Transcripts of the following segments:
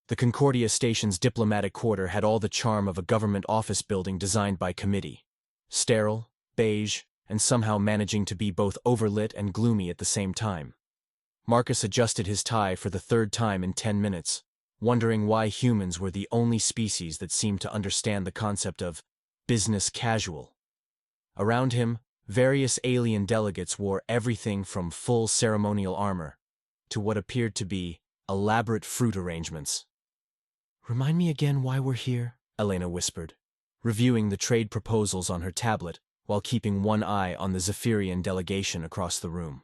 The Concordia Station's diplomatic quarter had all the charm of a government office building designed by committee. Sterile, beige, and somehow managing to be both overlit and gloomy at the same time. Marcus adjusted his tie for the third time in 10 minutes, wondering why humans were the only species that seemed to understand the concept of business casual. Around him, various alien delegates wore everything from full ceremonial armor to what appeared to be elaborate fruit arrangements. "Remind me again why we're here," Elena whispered, reviewing the trade proposals on her tablet while keeping one eye on the Zephyrian delegation across the room.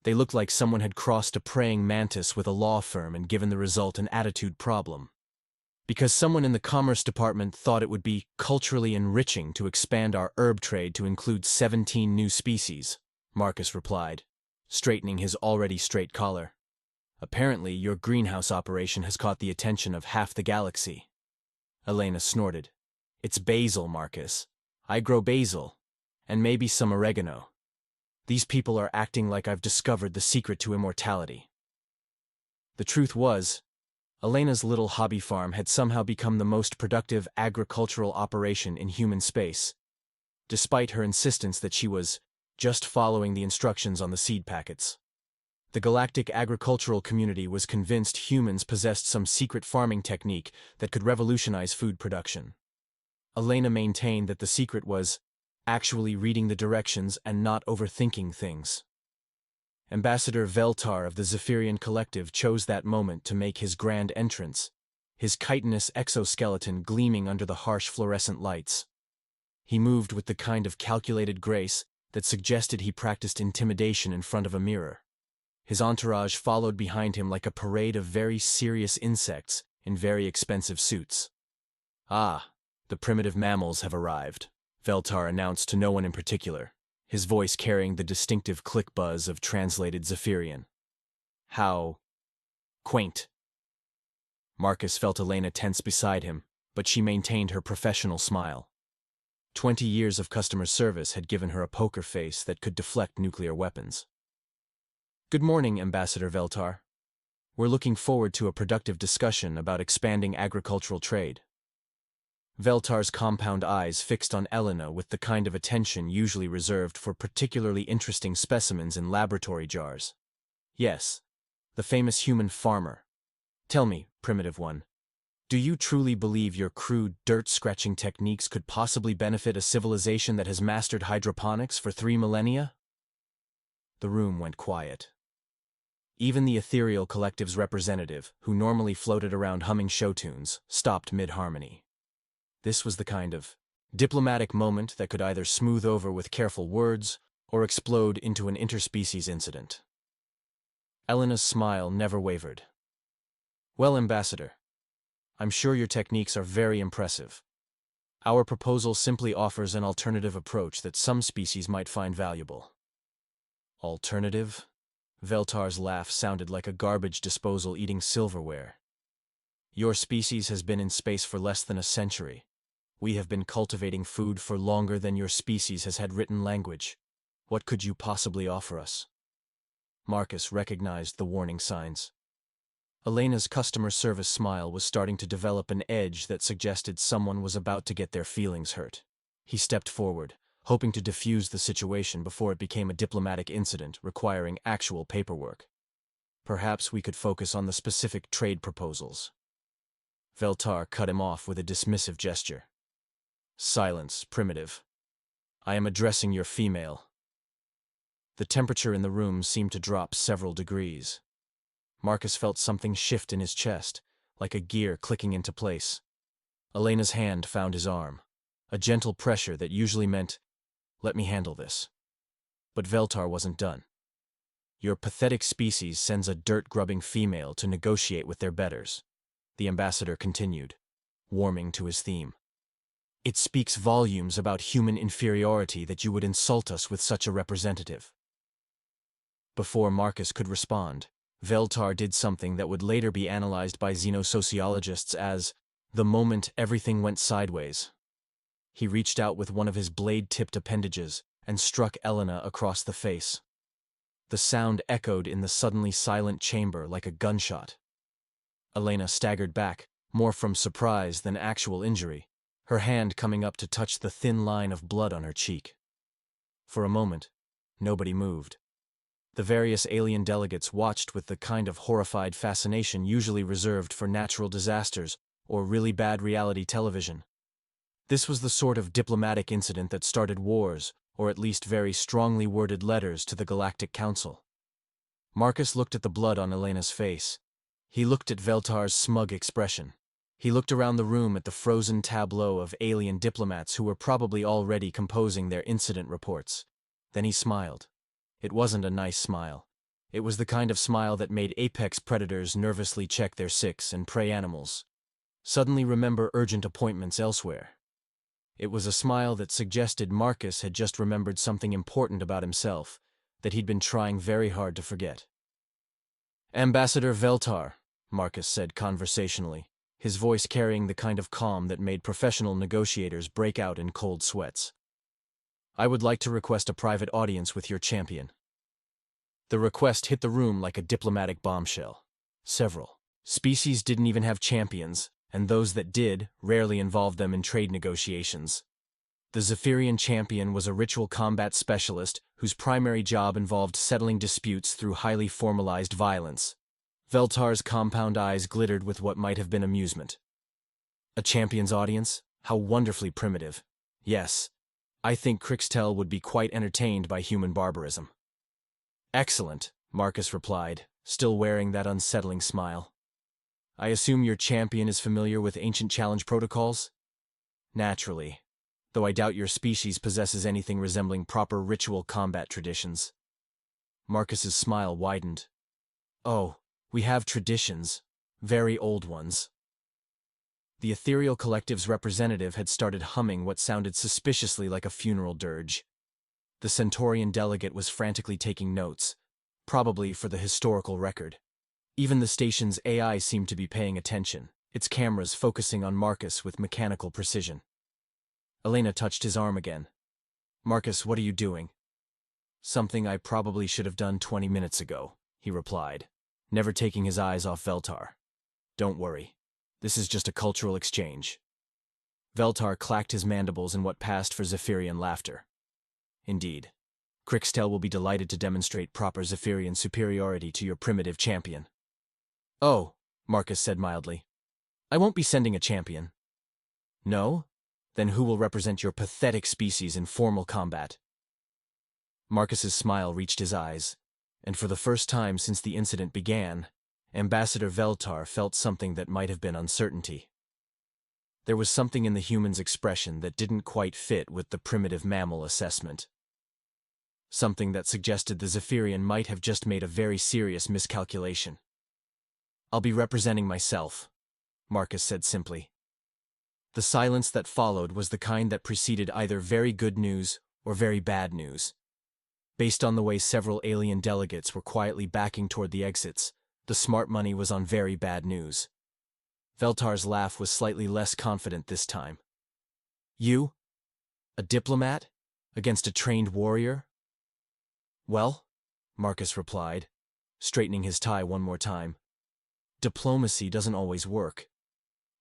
They looked like someone had crossed a praying mantis with a law firm and given the result an attitude problem. "Because someone in the Commerce Department thought it would be culturally enriching to expand our herb trade to include 17 new species," Marcus replied, straightening his already straight collar. "Apparently, your greenhouse operation has caught the attention of half the galaxy." Elena snorted. "It's basil, Marcus. I grow basil, and maybe some oregano. These people are acting like I've discovered the secret to immortality." The truth was, Elena's little hobby farm had somehow become the most productive agricultural operation in human space, despite her insistence that she was just following the instructions on the seed packets. The Galactic agricultural community was convinced humans possessed some secret farming technique that could revolutionize food production. Elena maintained that the secret was actually reading the directions and not overthinking things. Ambassador Vel'tar of the Zephyrian Collective chose that moment to make his grand entrance, his chitinous exoskeleton gleaming under the harsh fluorescent lights. He moved with the kind of calculated grace that suggested he practiced intimidation in front of a mirror. His entourage followed behind him like a parade of very serious insects in very expensive suits. "Ah, the primitive mammals have arrived," Vel'tar announced to no one in particular, his voice carrying the distinctive click buzz of translated Zephyrian. "How quaint." Marcus felt Elena tense beside him, but she maintained her professional smile. 20 years of customer service had given her a poker face that could deflect nuclear weapons. "Good morning, Ambassador Vel'tar. We're looking forward to a productive discussion about expanding agricultural trade." Vel'tar's compound eyes fixed on Elena with the kind of attention usually reserved for particularly interesting specimens in laboratory jars. "Yes, the famous human farmer. Tell me, primitive one, do you truly believe your crude dirt-scratching techniques could possibly benefit a civilization that has mastered hydroponics for 3 millennia?" The room went quiet. Even the ethereal collective's representative, who normally floated around humming show tunes, stopped mid-harmony. This was the kind of diplomatic moment that could either smooth over with careful words or explode into an interspecies incident. Elena's smile never wavered. "Well, Ambassador, I'm sure your techniques are very impressive. Our proposal simply offers an alternative approach that some species might find valuable." "Alternative?" Vel'tar's laugh sounded like a garbage disposal eating silverware. "Your species has been in space for less than a century. We have been cultivating food for longer than your species has had written language. What could you possibly offer us?" Marcus recognized the warning signs. Elena's customer service smile was starting to develop an edge that suggested someone was about to get their feelings hurt. He stepped forward, hoping to defuse the situation before it became a diplomatic incident requiring actual paperwork. "Perhaps we could focus on the specific trade proposals." Vel'tar cut him off with a dismissive gesture. "Silence, primitive. I am addressing your female." The temperature in the room seemed to drop several degrees. Marcus felt something shift in his chest, like a gear clicking into place. Elena's hand found his arm, a gentle pressure that usually meant, "Let me handle this." But Vel'tar wasn't done. "Your pathetic species sends a dirt-grubbing female to negotiate with their betters," the ambassador continued, warming to his theme. "It speaks volumes about human inferiority that you would insult us with such a representative." Before Marcus could respond, Vel'tar did something that would later be analyzed by xenosociologists as the moment everything went sideways. He reached out with one of his blade-tipped appendages and struck Elena across the face. The sound echoed in the suddenly silent chamber like a gunshot. Elena staggered back, more from surprise than actual injury, her hand coming up to touch the thin line of blood on her cheek. For a moment, nobody moved. The various alien delegates watched with the kind of horrified fascination usually reserved for natural disasters or really bad reality television. This was the sort of diplomatic incident that started wars, or at least very strongly worded letters to the Galactic Council. Marcus looked at the blood on Elena's face. He looked at Vel'tar's smug expression. He looked around the room at the frozen tableau of alien diplomats who were probably already composing their incident reports. Then he smiled. It wasn't a nice smile. It was the kind of smile that made apex predators nervously check their six and prey animals. Suddenly remember urgent appointments elsewhere. It was a smile that suggested Marcus had just remembered something important about himself that he'd been trying very hard to forget. "Ambassador Vel'tar," Marcus said conversationally, his voice carrying the kind of calm that made professional negotiators break out in cold sweats. "I would like to request a private audience with your champion." The request hit the room like a diplomatic bombshell. Several species didn't even have champions, and those that did rarely involved them in trade negotiations. The Zephyrian champion was a ritual combat specialist whose primary job involved settling disputes through highly formalized violence. Vel'tar's compound eyes glittered with what might have been amusement. A champion's audience? How wonderfully primitive. Yes, I think Crixtel would be quite entertained by human barbarism. "Excellent," Marcus replied, still wearing that unsettling smile. "I assume your champion is familiar with ancient challenge protocols?" "Naturally, though I doubt your species possesses anything resembling proper ritual combat traditions." Marcus's smile widened. "Oh, we have traditions, very old ones." The ethereal collective's representative had started humming what sounded suspiciously like a funeral dirge. The Centaurian delegate was frantically taking notes, probably for the historical record. Even the station's AI seemed to be paying attention, its cameras focusing on Marcus with mechanical precision. Elena touched his arm again. "Marcus, what are you doing?" "Something I probably should have done 20 minutes ago," he replied, never taking his eyes off Vel'tar. "Don't worry. This is just a cultural exchange." Vel'tar clacked his mandibles in what passed for Zephyrian laughter. "Indeed. Crixtel will be delighted to demonstrate proper Zephyrian superiority to your primitive champion." "Oh," Marcus said mildly. "I won't be sending a champion." "No? Then who will represent your pathetic species in formal combat?" Marcus's smile reached his eyes, and for the first time since the incident began, Ambassador Vel'tar felt something that might have been uncertainty. There was something in the human's expression that didn't quite fit with the primitive mammal assessment. Something that suggested the Zephyrian might have just made a very serious miscalculation. "I'll be representing myself," Marcus said simply. The silence that followed was the kind that preceded either very good news or very bad news. Based on the way several alien delegates were quietly backing toward the exits, the smart money was on very bad news. Vel'tar's laugh was slightly less confident this time. "You? A diplomat? Against a trained warrior?" "Well," Marcus replied, straightening his tie one more time, "diplomacy doesn't always work.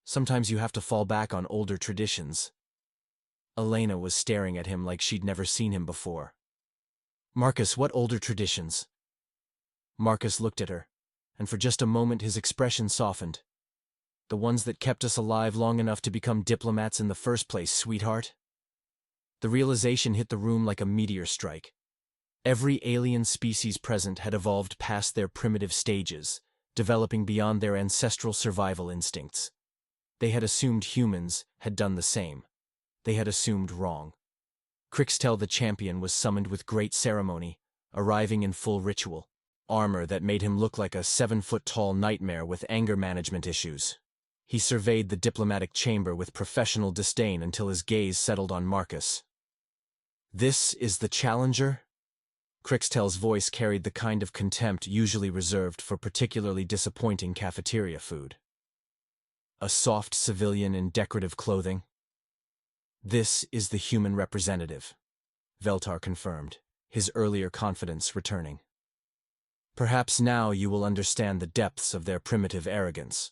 Sometimes you have to fall back on older traditions." Elena was staring at him like she'd never seen him before. "Marcus, what older traditions?" Marcus looked at her, and for just a moment his expression softened. "The ones that kept us alive long enough to become diplomats in the first place, sweetheart." The realization hit the room like a meteor strike. Every alien species present had evolved past their primitive stages, developing beyond their ancestral survival instincts. They had assumed humans had done the same. They had assumed wrong. Crixtel the champion was summoned with great ceremony, arriving in full ritual, armor that made him look like a 7-foot-tall nightmare with anger management issues. He surveyed the diplomatic chamber with professional disdain until his gaze settled on Marcus. "This is the challenger?" Crixtel's voice carried the kind of contempt usually reserved for particularly disappointing cafeteria food. "A soft civilian in decorative clothing?" "This is the human representative," Vel'tar confirmed, his earlier confidence returning. "Perhaps now you will understand the depths of their primitive arrogance,"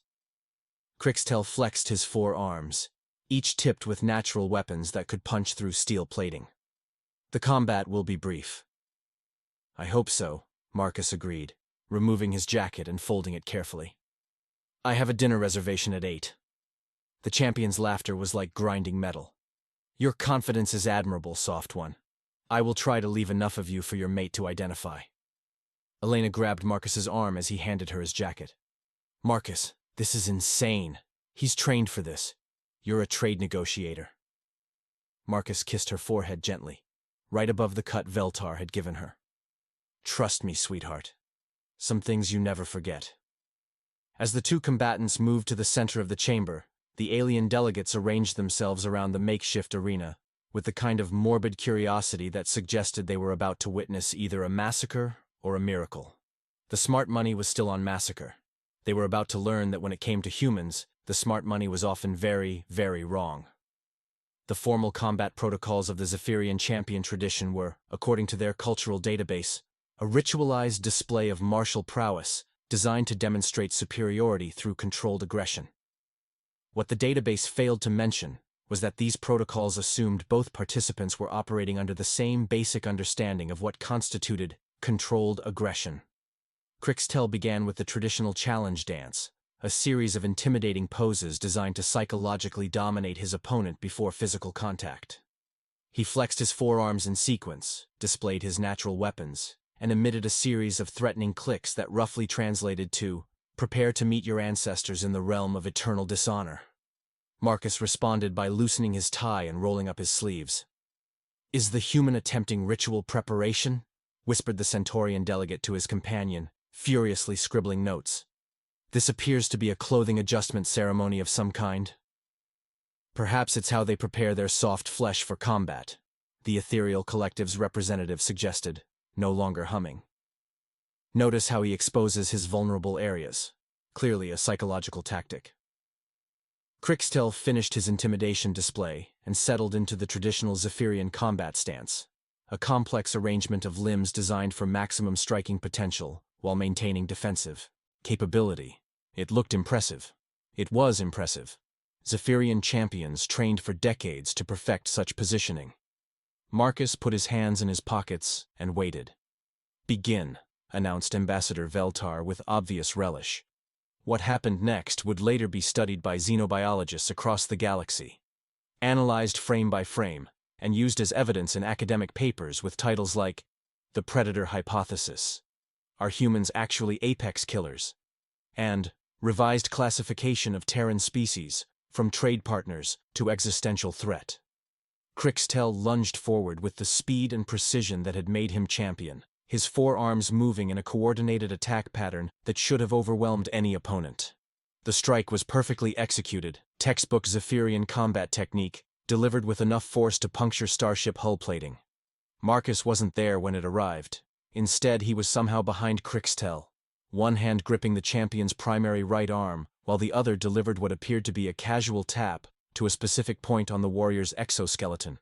Crixtel flexed his 4 arms, each tipped with natural weapons that could punch through steel plating. The combat will be brief. I hope so, Marcus agreed, removing his jacket and folding it carefully. I have a dinner reservation at 8. The champion's laughter was like grinding metal. Your confidence is admirable, soft one. I will try to leave enough of you for your mate to identify. Elena grabbed Marcus's arm as he handed her his jacket. Marcus, this is insane. He's trained for this. You're a trade negotiator. Marcus kissed her forehead gently, right above the cut Vel'tar had given her. Trust me, sweetheart. Some things you never forget. As the two combatants moved to the center of the chamber, the alien delegates arranged themselves around the makeshift arena, with the kind of morbid curiosity that suggested they were about to witness either a massacre or a miracle. The smart money was still on massacre. They were about to learn that when it came to humans, the smart money was often very, very wrong. The formal combat protocols of the Zephyrian champion tradition were, according to their cultural database, a ritualized display of martial prowess designed to demonstrate superiority through controlled aggression. What the database failed to mention was that these protocols assumed both participants were operating under the same basic understanding of what constituted controlled aggression. Crixtel began with the traditional challenge dance, a series of intimidating poses designed to psychologically dominate his opponent before physical contact. He flexed his 4 arms in sequence, displayed his natural weapons, and emitted a series of threatening clicks that roughly translated to, "Prepare to meet your ancestors in the realm of eternal dishonor." Marcus responded by loosening his tie and rolling up his sleeves. "Is the human attempting ritual preparation?" whispered the Centaurian delegate to his companion, furiously scribbling notes. "This appears to be a clothing adjustment ceremony of some kind." "Perhaps it's how they prepare their soft flesh for combat," the ethereal collective's representative suggested, no longer humming. "Notice how he exposes his vulnerable areas. Clearly a psychological tactic." Crixtel finished his intimidation display and settled into the traditional Zephyrian combat stance, a complex arrangement of limbs designed for maximum striking potential while maintaining defensive capability. It looked impressive. It was impressive. Zephyrian champions trained for decades to perfect such positioning. Marcus put his hands in his pockets and waited. "Begin," announced Ambassador Vel'tar with obvious relish. What happened next would later be studied by xenobiologists across the galaxy, analyzed frame by frame, and used as evidence in academic papers with titles like "The Predator Hypothesis," "Are Humans Actually Apex Killers?" and "Revised Classification of Terran Species, from Trade Partners to Existential Threat." Crixtel lunged forward with the speed and precision that had made him champion, his 4 arms moving in a coordinated attack pattern that should have overwhelmed any opponent. The strike was perfectly executed, textbook Zephyrian combat technique, delivered with enough force to puncture starship hull plating. Marcus wasn't there when it arrived. Instead, he was somehow behind Crixtel, one hand gripping the champion's primary right arm, while the other delivered what appeared to be a casual tap to a specific point on the warrior's exoskeleton.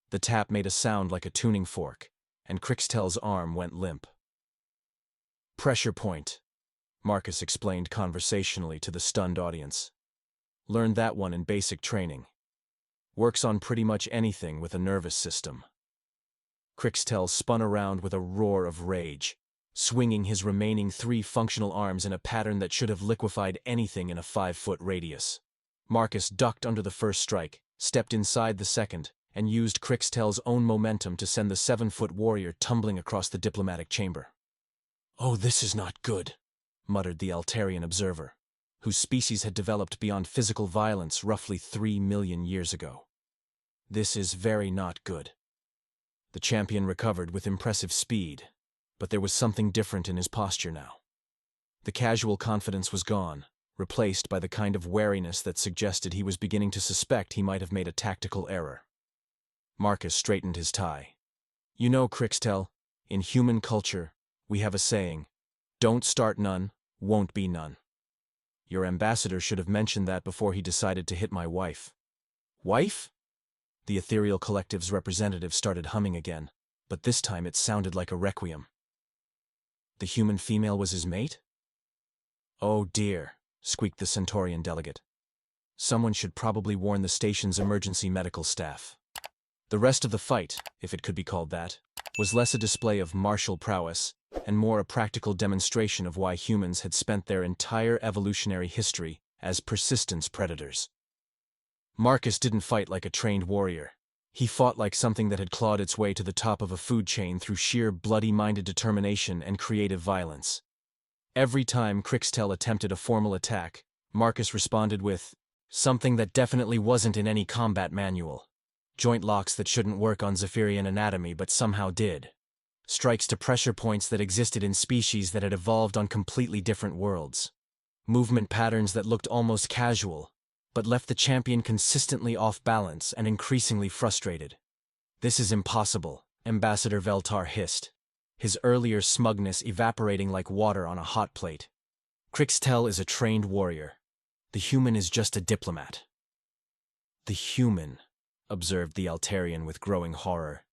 The tap made a sound like a tuning fork, and Crixtel's arm went limp. "Pressure point," Marcus explained conversationally to the stunned audience. "Learned that one in basic training. Works on pretty much anything with a nervous system." Crixtel spun around with a roar of rage, swinging his remaining 3 functional arms in a pattern that should have liquefied anything in a 5-foot radius. Marcus ducked under the first strike, stepped inside the second, and used Crixtel's own momentum to send the 7-foot warrior tumbling across the diplomatic chamber. "Oh, this is not good," muttered the Altarian observer, whose species had developed beyond physical violence roughly 3 million years ago. "This is very not good." The champion recovered with impressive speed, but there was something different in his posture now. The casual confidence was gone, replaced by the kind of wariness that suggested he was beginning to suspect he might have made a tactical error. Marcus straightened his tie. "You know, Crixtel, in human culture, we have a saying, 'Don't start none, won't be none.' Your ambassador should have mentioned that before he decided to hit my wife." "Wife?" The ethereal collective's representative started humming again, but this time it sounded like a requiem. "The human female was his mate?" "Oh dear," squeaked the Centaurian delegate. Someone should probably warn the station's emergency medical staff. The rest of the fight, if it could be called that, was less a display of martial prowess and more a practical demonstration of why humans had spent their entire evolutionary history as persistence predators. Marcus didn't fight like a trained warrior. He fought like something that had clawed its way to the top of a food chain through sheer bloody-minded determination and creative violence. Every time Crixtel attempted a formal attack, Marcus responded with something that definitely wasn't in any combat manual. Joint locks that shouldn't work on Zephyrian anatomy but somehow did. Strikes to pressure points that existed in species that had evolved on completely different worlds. Movement patterns that looked almost casual, but left the champion consistently off balance and increasingly frustrated. "This is impossible," Ambassador Vel'tar hissed, his earlier smugness evaporating like water on a hot plate. "Crixtel is a trained warrior. The human is just a diplomat." "The human," observed the Altarian with growing horror,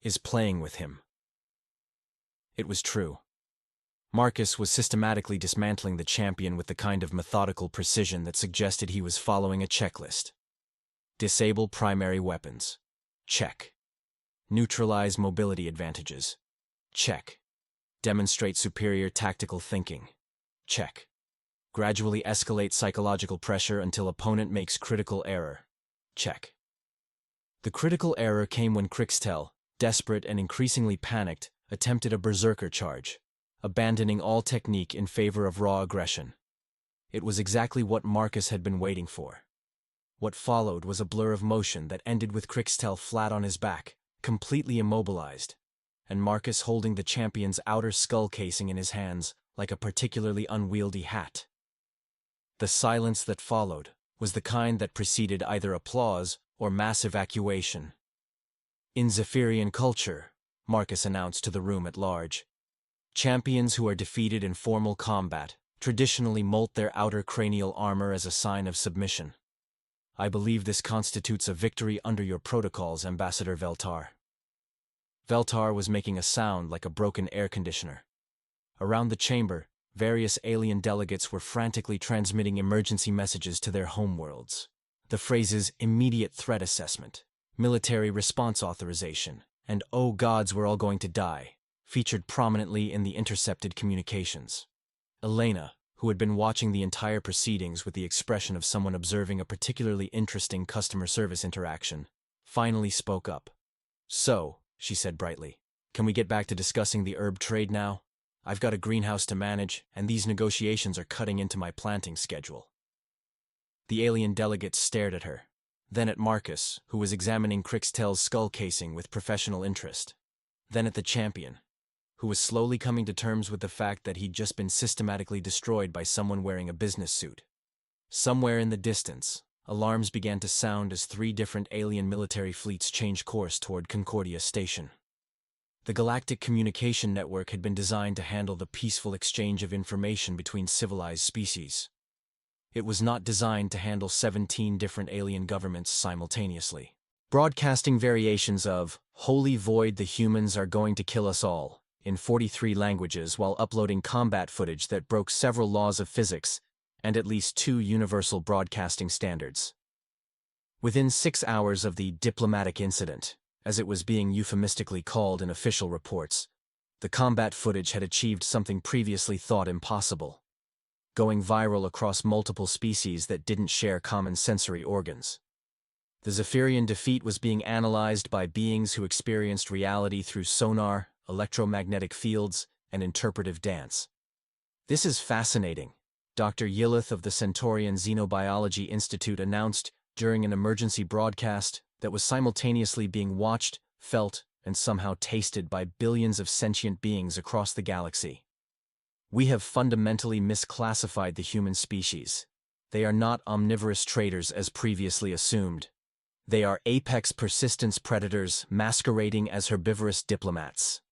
"is playing with him." It was true. Marcus was systematically dismantling the champion with the kind of methodical precision that suggested he was following a checklist. Disable primary weapons. Check. Neutralize mobility advantages. Check. Demonstrate superior tactical thinking. Check. Gradually escalate psychological pressure until opponent makes critical error. Check. The critical error came when Crixtel, desperate and increasingly panicked, attempted a berserker charge, abandoning all technique in favor of raw aggression. It was exactly what Marcus had been waiting for. What followed was a blur of motion that ended with Crixtel flat on his back, completely immobilized, and Marcus holding the champion's outer skull casing in his hands like a particularly unwieldy hat. The silence that followed was the kind that preceded either applause or mass evacuation. "In Zephyrian culture," Marcus announced to the room at large, "champions who are defeated in formal combat traditionally molt their outer cranial armor as a sign of submission. I believe this constitutes a victory under your protocols, Ambassador Vel'tar." Vel'tar was making a sound like a broken air conditioner. Around the chamber, various alien delegates were frantically transmitting emergency messages to their homeworlds. The phrases "immediate threat assessment," "military response authorization," and "oh gods, we're all going to die" featured prominently in the intercepted communications. Elena, who had been watching the entire proceedings with the expression of someone observing a particularly interesting customer service interaction, finally spoke up. "So," she said brightly, "can we get back to discussing the herb trade now? I've got a greenhouse to manage, and these negotiations are cutting into my planting schedule." The alien delegates stared at her, then at Marcus, who was examining Crixtel's skull casing with professional interest, then at the champion, who was slowly coming to terms with the fact that he'd just been systematically destroyed by someone wearing a business suit. Somewhere in the distance, alarms began to sound as 3 different alien military fleets changed course toward Concordia Station. The Galactic communication network had been designed to handle the peaceful exchange of information between civilized species. It was not designed to handle 17 different alien governments simultaneously, broadcasting variations of "Holy Void, the humans are going to kill us all" in 43 languages while uploading combat footage that broke several laws of physics and at least 2 universal broadcasting standards. Within 6 hours of the diplomatic incident, as it was being euphemistically called in official reports, the combat footage had achieved something previously thought impossible, going viral across multiple species that didn't share common sensory organs. The Zephyrian defeat was being analyzed by beings who experienced reality through sonar, electromagnetic fields, and interpretive dance. "This is fascinating," Dr. Yillith of the Centaurian Xenobiology Institute announced during an emergency broadcast that was simultaneously being watched, felt, and somehow tasted by billions of sentient beings across the galaxy. "We have fundamentally misclassified the human species. They are not omnivorous traders as previously assumed. They are apex persistence predators masquerading as herbivorous diplomats."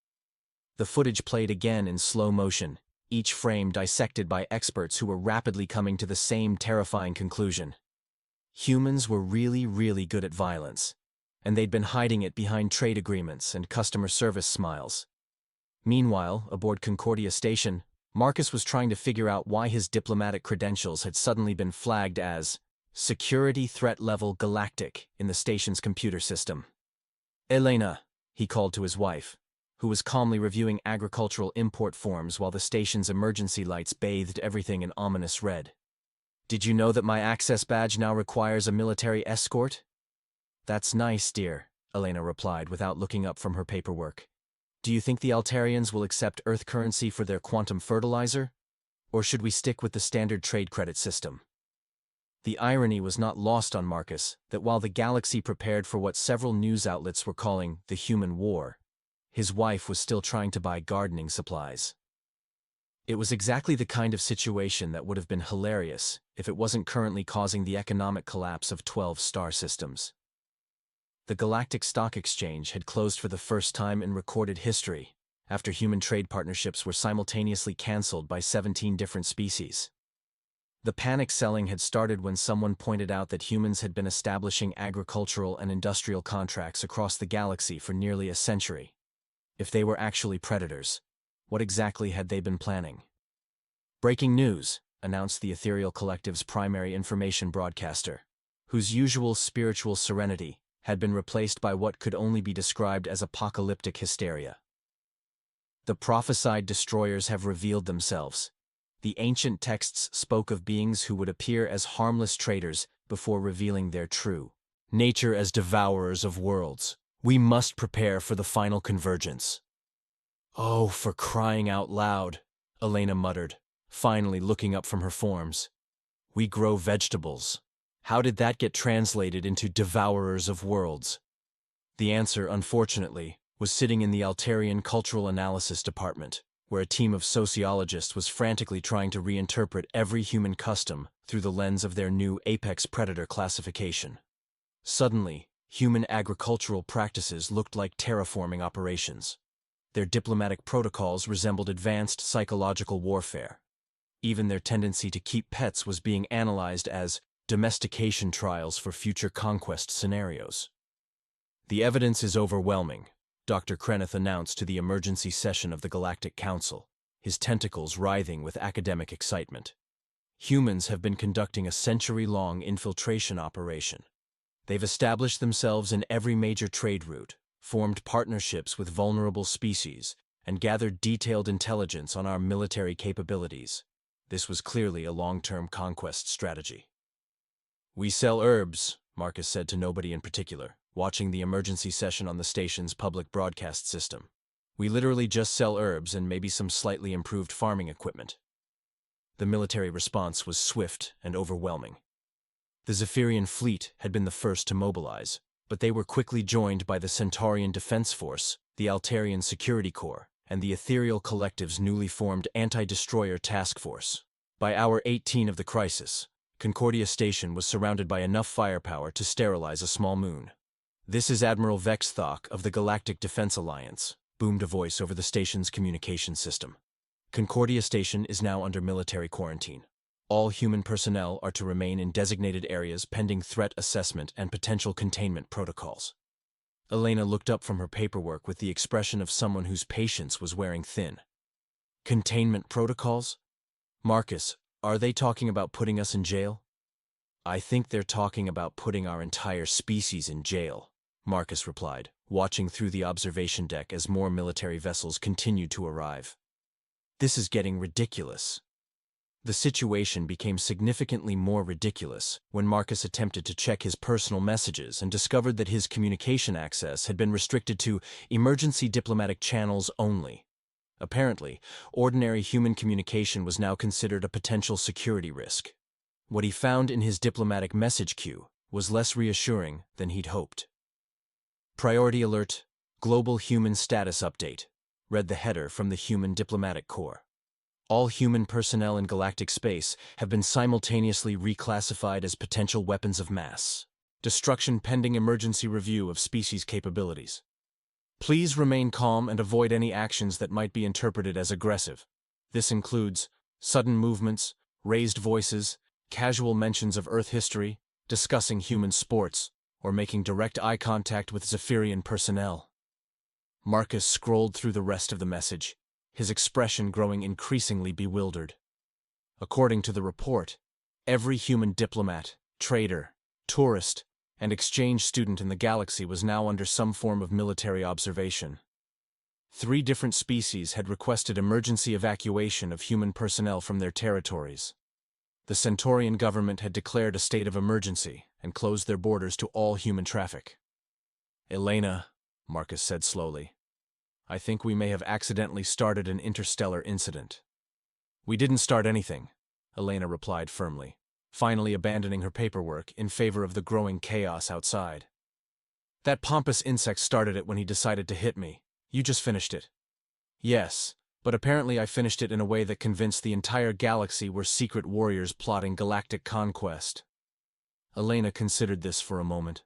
The footage played again in slow motion, each frame dissected by experts who were rapidly coming to the same terrifying conclusion. Humans were really good at violence, and they'd been hiding it behind trade agreements and customer service smiles. Meanwhile, aboard Concordia Station, Marcus was trying to figure out why his diplomatic credentials had suddenly been flagged as Security threat level Galactic in the station's computer system. Elena, he called to his wife, who was calmly reviewing agricultural import forms while the station's emergency lights bathed everything in ominous red. Did you know that my access badge now requires a military escort? That's nice, dear, Elena replied without looking up from her paperwork. Do you think the Altarians will accept Earth currency for their quantum fertilizer? Or should we stick with the standard trade credit system? The irony was not lost on Marcus that while the galaxy prepared for what several news outlets were calling the human war, his wife was still trying to buy gardening supplies. It was exactly the kind of situation that would have been hilarious if it wasn't currently causing the economic collapse of 12 star systems. The Galactic Stock Exchange had closed for the first time in recorded history after human trade partnerships were simultaneously cancelled by 17 different species. The panic selling had started when someone pointed out that humans had been establishing agricultural and industrial contracts across the galaxy for nearly a century. If they were actually predators, what exactly had they been planning? Breaking news, announced the Ethereal Collective's primary information broadcaster, whose usual spiritual serenity had been replaced by what could only be described as apocalyptic hysteria. The prophesied destroyers have revealed themselves. The ancient texts spoke of beings who would appear as harmless traitors before revealing their true nature as devourers of worlds. We must prepare for the final convergence. Oh, for crying out loud, Elena muttered, finally looking up from her forms. We grow vegetables. How did that get translated into devourers of worlds? The answer, unfortunately, was sitting in the Altarian Cultural Analysis Department, where a team of sociologists was frantically trying to reinterpret every human custom through the lens of their new apex predator classification. Suddenly, human agricultural practices looked like terraforming operations. Their diplomatic protocols resembled advanced psychological warfare. Even their tendency to keep pets was being analyzed as domestication trials for future conquest scenarios. The evidence is overwhelming, Dr. Kreneth announced to the emergency session of the Galactic Council, his tentacles writhing with academic excitement. Humans have been conducting a century-long infiltration operation. They've established themselves in every major trade route, formed partnerships with vulnerable species, and gathered detailed intelligence on our military capabilities. This was clearly a long-term conquest strategy. We sell herbs, Marcus said to nobody in particular, watching the emergency session on the station's public broadcast system. We literally just sell herbs and maybe some slightly improved farming equipment. The military response was swift and overwhelming. The Zephyrian fleet had been the first to mobilize, but they were quickly joined by the Centaurian Defense Force, the Altarian Security Corps, and the Ethereal Collective's newly formed Anti-Destroyer Task Force. By hour 18 of the crisis, Concordia Station was surrounded by enough firepower to sterilize a small moon. This is Admiral Vexthok of the Galactic Defense Alliance, boomed a voice over the station's communication system. Concordia Station is now under military quarantine. All human personnel are to remain in designated areas pending threat assessment and potential containment protocols. Elena looked up from her paperwork with the expression of someone whose patience was wearing thin. Containment protocols? Marcus, are they talking about putting us in jail? I think they're talking about putting our entire species in jail, Marcus replied, watching through the observation deck as more military vessels continued to arrive. This is getting ridiculous. The situation became significantly more ridiculous when Marcus attempted to check his personal messages and discovered that his communication access had been restricted to emergency diplomatic channels only. Apparently, ordinary human communication was now considered a potential security risk. What he found in his diplomatic message queue was less reassuring than he'd hoped. Priority Alert, Global Human Status Update, read the header from the Human Diplomatic Corps. All human personnel in galactic space have been simultaneously reclassified as potential weapons of mass destruction pending emergency review of species capabilities. Please remain calm and avoid any actions that might be interpreted as aggressive. This includes sudden movements, raised voices, casual mentions of Earth history, discussing human sports, or making direct eye contact with Zephyrian personnel. Marcus scrolled through the rest of the message, his expression growing increasingly bewildered. According to the report, every human diplomat, trader, tourist, and exchange student in the galaxy was now under some form of military observation. 3 different species had requested emergency evacuation of human personnel from their territories. The Centaurian government had declared a state of emergency and closed their borders to all human traffic. "Elena," Marcus said slowly, "I think we may have accidentally started an interstellar incident." "We didn't start anything," Elena replied firmly, finally abandoning her paperwork in favor of the growing chaos outside. "That pompous insect started it when he decided to hit me. You just finished it." "Yes, but apparently I finished it in a way that convinced the entire galaxy we're secret warriors plotting galactic conquest." Elena considered this for a moment.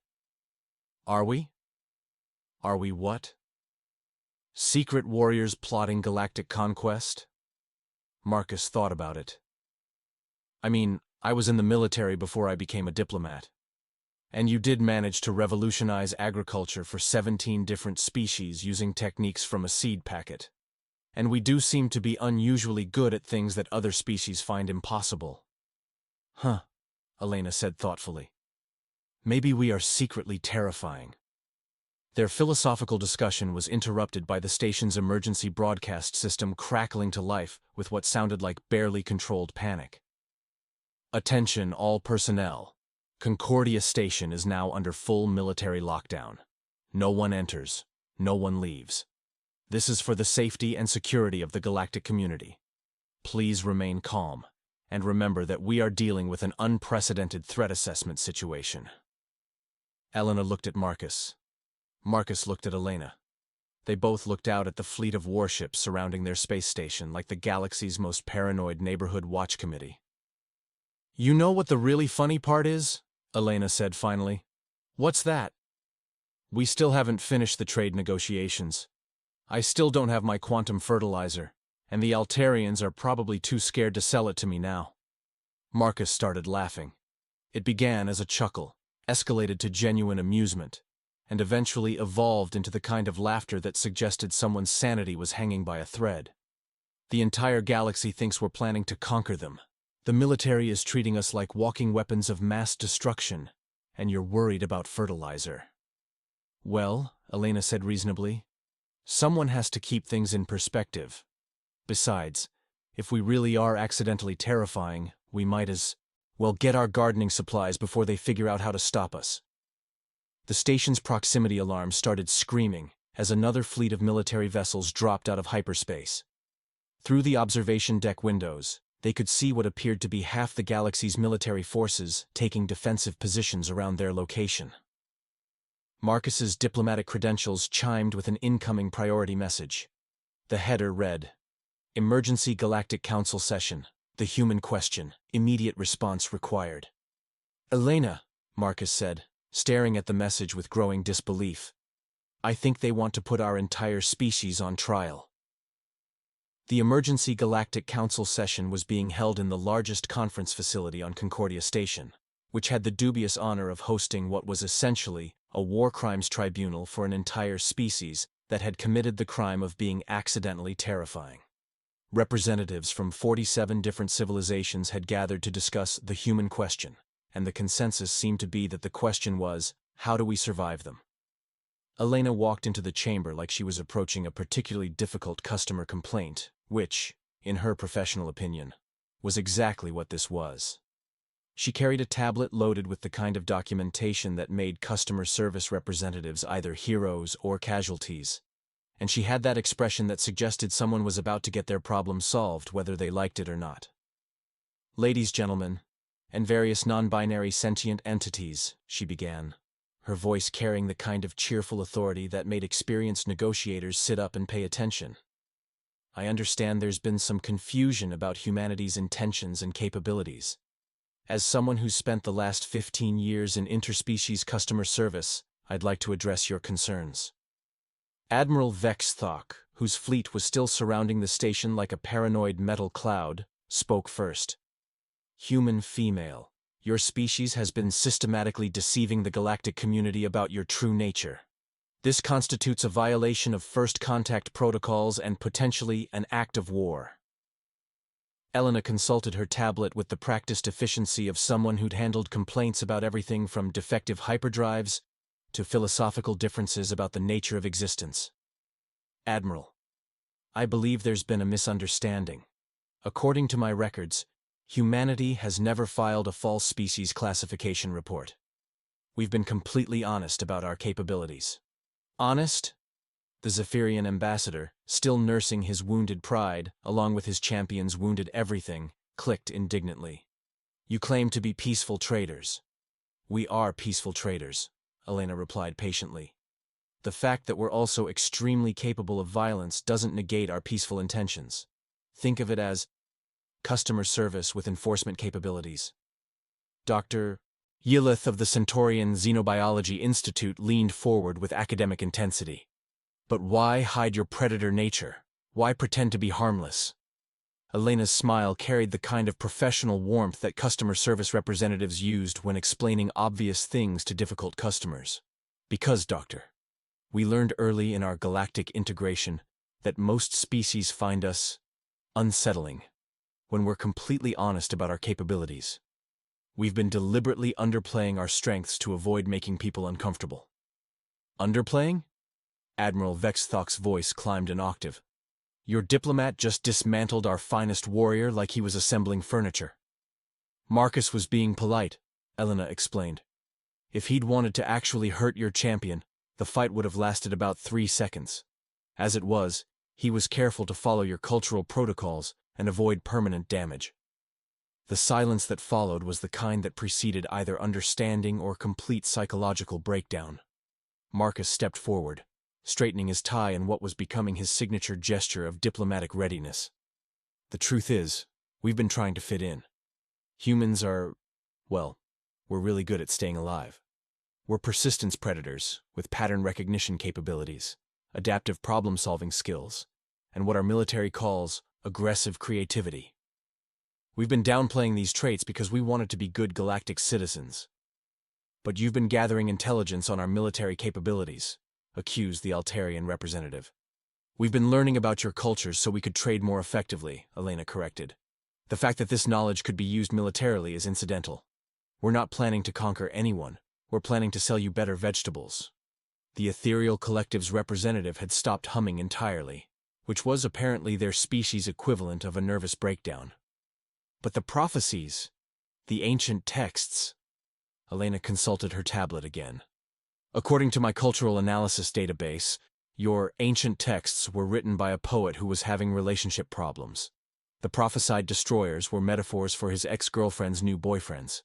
"Are we? Are we what?" "Secret warriors plotting galactic conquest?" Marcus thought about it. "I mean, I was in the military before I became a diplomat. And you did manage to revolutionize agriculture for 17 different species using techniques from a seed packet. And we do seem to be unusually good at things that other species find impossible." "Huh," Elena said thoughtfully. "Maybe we are secretly terrifying." Their philosophical discussion was interrupted by the station's emergency broadcast system crackling to life with what sounded like barely controlled panic. "Attention all personnel. Concordia Station is now under full military lockdown. No one enters, no one leaves. This is for the safety and security of the galactic community. Please remain calm, and remember that we are dealing with an unprecedented threat assessment situation." Elena looked at Marcus. Marcus looked at Elena. They both looked out at the fleet of warships surrounding their space station like the galaxy's most paranoid neighborhood watch committee. "You know what the really funny part is?" Elena said finally. "What's that?" "We still haven't finished the trade negotiations. I still don't have my quantum fertilizer, and the Altarians are probably too scared to sell it to me now." Marcus started laughing. It began as a chuckle, escalated to genuine amusement, and eventually evolved into the kind of laughter that suggested someone's sanity was hanging by a thread. "The entire galaxy thinks we're planning to conquer them. The military is treating us like walking weapons of mass destruction, and you're worried about fertilizer." "Well," Elena said reasonably, "someone has to keep things in perspective. Besides, if we really are accidentally terrifying, we might as well get our gardening supplies before they figure out how to stop us." The station's proximity alarm started screaming as another fleet of military vessels dropped out of hyperspace. Through the observation deck windows, they could see what appeared to be half the galaxy's military forces taking defensive positions around their location. Marcus's diplomatic credentials chimed with an incoming priority message. The header read, "Emergency Galactic Council Session. The Human Question. Immediate response required." "Elena," Marcus said, staring at the message with growing disbelief, "I think they want to put our entire species on trial." The Emergency Galactic Council session was being held in the largest conference facility on Concordia Station, which had the dubious honor of hosting what was essentially a war crimes tribunal for an entire species that had committed the crime of being accidentally terrifying. Representatives from 47 different civilizations had gathered to discuss the human question, and the consensus seemed to be that the question was, how do we survive them? Elena walked into the chamber like she was approaching a particularly difficult customer complaint, which, in her professional opinion, was exactly what this was. She carried a tablet loaded with the kind of documentation that made customer service representatives either heroes or casualties, and she had that expression that suggested someone was about to get their problem solved whether they liked it or not. "Ladies, gentlemen, and various non-binary sentient entities," she began, her voice carrying the kind of cheerful authority that made experienced negotiators sit up and pay attention. "I understand there's been some confusion about humanity's intentions and capabilities. As someone who's spent the last 15 years in interspecies customer service, I'd like to address your concerns." Admiral Vel'tar, whose fleet was still surrounding the station like a paranoid metal cloud, spoke first. "Human female, your species has been systematically deceiving the galactic community about your true nature. This constitutes a violation of first contact protocols and potentially an act of war." Elena consulted her tablet with the practiced efficiency of someone who'd handled complaints about everything from defective hyperdrives to philosophical differences about the nature of existence. Admiral, I believe there's been a misunderstanding. According to my records, humanity has never filed a false species classification report. We've been completely honest about our capabilities. Honest? The Zephyrian ambassador, still nursing his wounded pride, along with his champion's wounded everything, clicked indignantly. You claim to be peaceful traders. We are peaceful traders, Elena replied patiently. The fact that we're also extremely capable of violence doesn't negate our peaceful intentions. Think of it as customer service with enforcement capabilities. Dr. Yilith of the Centaurian Xenobiology Institute leaned forward with academic intensity. But why hide your predator nature? Why pretend to be harmless? Elena's smile carried the kind of professional warmth that customer service representatives used when explaining obvious things to difficult customers. Because, Doctor, we learned early in our galactic integration that most species find us unsettling when we're completely honest about our capabilities. We've been deliberately underplaying our strengths to avoid making people uncomfortable. Underplaying? Admiral Vel'tar's voice climbed an octave. Your diplomat just dismantled our finest warrior like he was assembling furniture. Marcus was being polite, Elena explained. If he'd wanted to actually hurt your champion, the fight would have lasted about 3 seconds. As it was, he was careful to follow your cultural protocols and avoid permanent damage. The silence that followed was the kind that preceded either understanding or complete psychological breakdown. Marcus stepped forward, straightening his tie in what was becoming his signature gesture of diplomatic readiness. The truth is, we've been trying to fit in. Humans are, well, we're really good at staying alive. We're persistence predators with pattern recognition capabilities, adaptive problem-solving skills, and what our military calls aggressive creativity. We've been downplaying these traits because we wanted to be good galactic citizens. But you've been gathering intelligence on our military capabilities, accused the Altarian representative. We've been learning about your cultures so we could trade more effectively, Elena corrected. The fact that this knowledge could be used militarily is incidental. We're not planning to conquer anyone. We're planning to sell you better vegetables. The ethereal collective's representative had stopped humming entirely, which was apparently their species' equivalent of a nervous breakdown. But the prophecies, the ancient texts. Elena consulted her tablet again. According to my cultural analysis database, your ancient texts were written by a poet who was having relationship problems. The prophesied destroyers were metaphors for his ex-girlfriend's new boyfriends.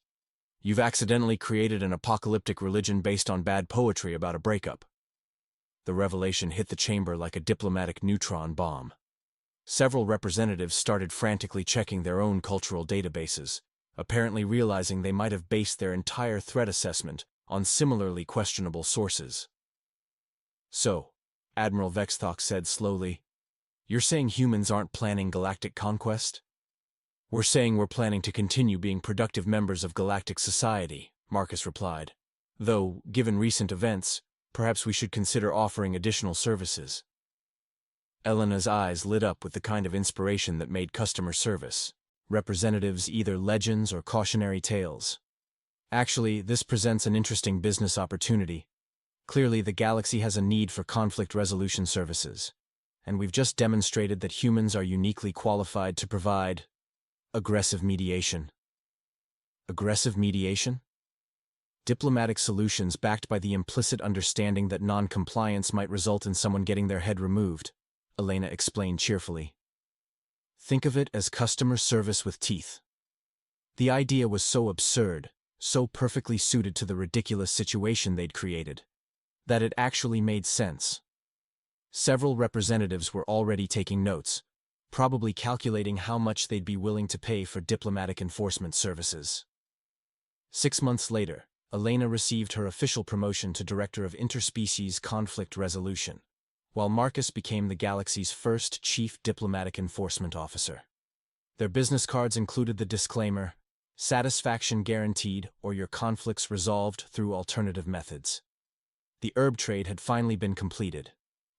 You've accidentally created an apocalyptic religion based on bad poetry about a breakup. The revelation hit the chamber like a diplomatic neutron bomb. Several representatives started frantically checking their own cultural databases, apparently realizing they might have based their entire threat assessment on similarly questionable sources. So, Admiral Vel'tar said slowly, you're saying humans aren't planning galactic conquest? We're saying we're planning to continue being productive members of galactic society, Marcus replied. Though, given recent events, perhaps we should consider offering additional services. Elena's eyes lit up with the kind of inspiration that made customer service representatives either legends or cautionary tales. Actually, this presents an interesting business opportunity. Clearly, the galaxy has a need for conflict resolution services, and we've just demonstrated that humans are uniquely qualified to provide aggressive mediation. Aggressive mediation? Diplomatic solutions backed by the implicit understanding that non-compliance might result in someone getting their head removed, Elena explained cheerfully. Think of it as customer service with teeth. The idea was so absurd, so perfectly suited to the ridiculous situation they'd created, that it actually made sense. Several representatives were already taking notes, probably calculating how much they'd be willing to pay for diplomatic enforcement services. 6 months later, Elena received her official promotion to Director of Interspecies Conflict Resolution, while Marcus became the galaxy's first Chief Diplomatic Enforcement Officer. Their business cards included the disclaimer, "Satisfaction guaranteed or your conflicts resolved through alternative methods." The herb trade had finally been completed,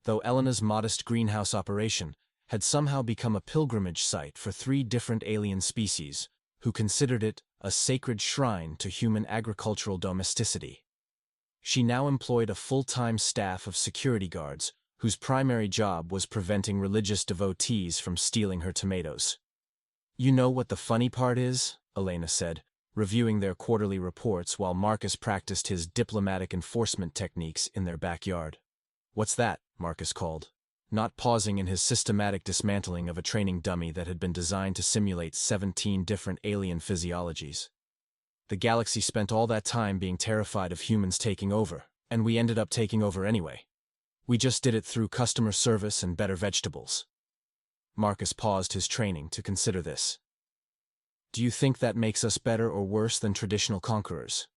though Elena's modest greenhouse operation had somehow become a pilgrimage site for 3 different alien species, who considered it a sacred shrine to human agricultural domesticity. She now employed a full-time staff of security guards, whose primary job was preventing religious devotees from stealing her tomatoes. "You know what the funny part is?" Elena said, reviewing their quarterly reports while Marcus practiced his diplomatic enforcement techniques in their backyard. "What's that?" Marcus called, not pausing in his systematic dismantling of a training dummy that had been designed to simulate 17 different alien physiologies. "The galaxy spent all that time being terrified of humans taking over, and we ended up taking over anyway. We just did it through customer service and better vegetables." Marcus paused his training to consider this. "Do you think that makes us better or worse than traditional conquerors?"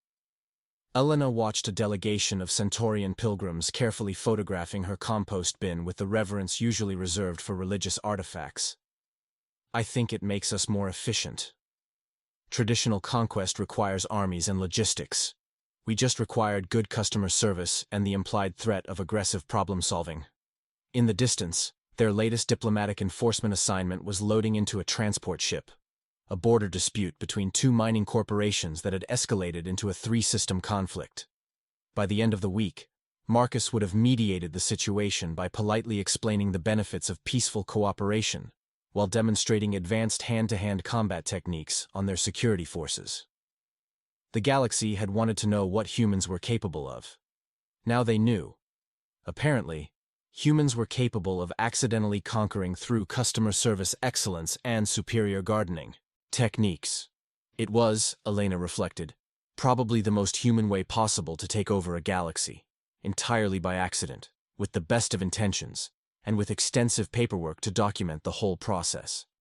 Elena watched a delegation of Centaurian pilgrims carefully photographing her compost bin with the reverence usually reserved for religious artifacts. "I think it makes us more efficient. Traditional conquest requires armies and logistics. We just required good customer service and the implied threat of aggressive problem-solving." In the distance, their latest diplomatic enforcement assignment was loading into a transport ship, a border dispute between 2 mining corporations that had escalated into a 3-system conflict. By the end of the week, Marcus would have mediated the situation by politely explaining the benefits of peaceful cooperation, while demonstrating advanced hand-to-hand combat techniques on their security forces. The galaxy had wanted to know what humans were capable of. Now they knew. Apparently, humans were capable of accidentally conquering through customer service excellence and superior gardening techniques. It was, Elena reflected, probably the most human way possible to take over a galaxy, entirely by accident, with the best of intentions, and with extensive paperwork to document the whole process.